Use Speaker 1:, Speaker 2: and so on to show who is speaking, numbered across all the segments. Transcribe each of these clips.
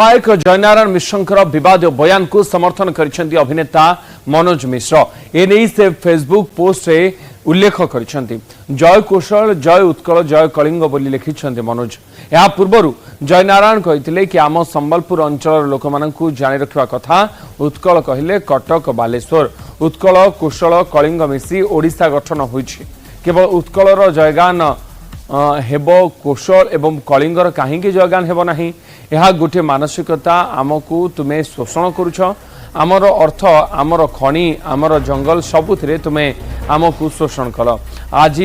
Speaker 1: विधायक जयनारायण मिश्र विवाद बयान को समर्थन कर अभिनेता मनोज मिश्र एने से फेसबुक पोस्ट रे उल्लेख कर जय कौशल जय उत्कल जय कलिंग बोली लिखिं मनोज। या पूर्व जयनारायण कहते कि आम संबलपुर अंचल लोक मानू जानी रखा कथा उत्कल कहले कटक बालेश्वर उत्कल कौशल कलिंग मिसी ओडिशा गठन होइछि केवल उत्कलर जयगान हेब कौशल एवं कलिंगर कहीं जयगान हेब नाही। यह गोटे मानसिकता आमको तुम्हें शोषण करुछ आमर अर्थ आमर खनि आमर जंगल सबुथिरे तुम्हें आमको शोषण कल आज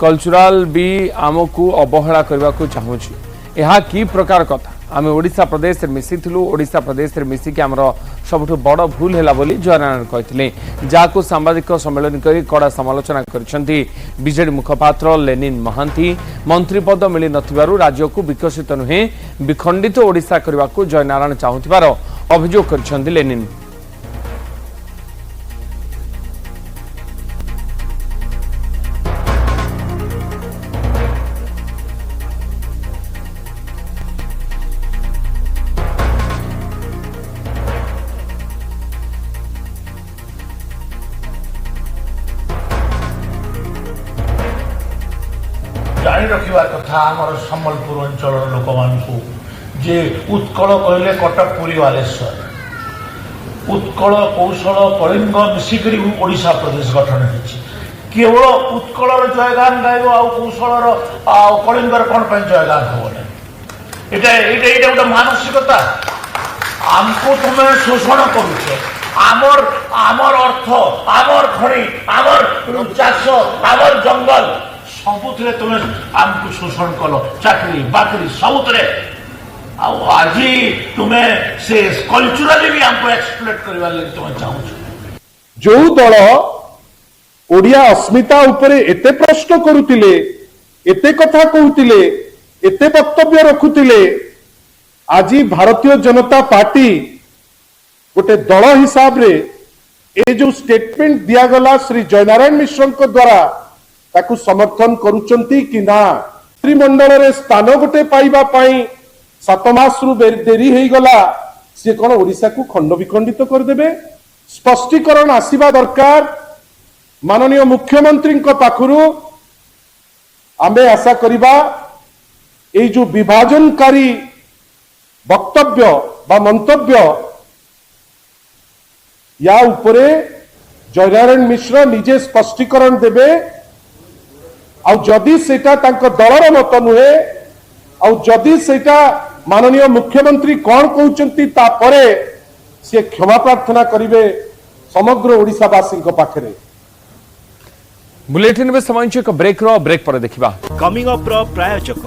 Speaker 1: कल्चराल भी आमको अवहेला करने को चाहूँगी। यह कि प्रकार कथा आम ओडिशा प्रदेश मिसिलु ओडिशा प्रदेश मिसिक आमर सबुठ बड़ भूल है बोली जयनारायण कहते जहाँ सांबादिक सम्मेलन कर कड़ा समालोचना करछंती बीजेडी मुखपात्र लेनिन महांती मंत्रीपद मिली नथिबारु राज्य को विकसित नुहे विखंडित ओडिशा करने को जयनारायण चाहूथिबार अभियोग करछंती लेनिन।
Speaker 2: जानी रखिबार कथा आमर सम्बलपुर अंचल लोक मानू जे उत्कल कहले कटक पुरी बालेश्वर उत्कल कौशल कलिंग मिसिक ओडिशा प्रदेश गठन होती केवल उत्कलर जयगान गायब आ कौशलर कलिंगर कौन जयगान हम ना गोटे मानसिकता आमको तुम्हें शोषण करुच आमर आमर अर्थ आमर खनि आमर चाष आमर जंगल सबुथिरे तुम्हें आमको शोषण कल चाकरी बाकरी सबुथिरे आज तुम्हें से कल्चराली भी हमको एक्सप्लोट करबा लागि तुम्हें चाहूछ।
Speaker 3: जो दल ओडिया अस्मिता उपरे एते प्रश्न करुतिले एते कथा कहूतिले एते वक्तव्य रखुतिले आज भारतीय जनता पार्टी गोटे दल हिसाब रे ए जो स्टेटमेंट दिया गला श्री जयनारायण मिश्र द्वारा ताकू समर्थन करुचंती कि ना मंत्रिमंडल रे स्थान गोटे पाइबा पाई 7 मास रु देरी हो गला सी कौन ओडिशा को खंड विखंडित करदेबे स्पष्टीकरण आसीबा दरकार माननीय मुख्यमंत्री पाखरु आमे आशा करिबा ए जो विभाजनकारी वक्तव्य बा मंतव्य या उपरे जयनारायण मिश्र निजे स्पष्टीकरण देबे आ जदि सेटा तांको दलर मत नुहे आ जदि सेटा माननीय मुख्यमंत्री कौन कहउचंती तापरे से क्षमा प्रार्थना करिवे समग्र ओडिशावासी पाखरे।
Speaker 1: बुलेटिन में समय ब्रेक पर देखिबा
Speaker 4: कमिंग अप प्रायोजक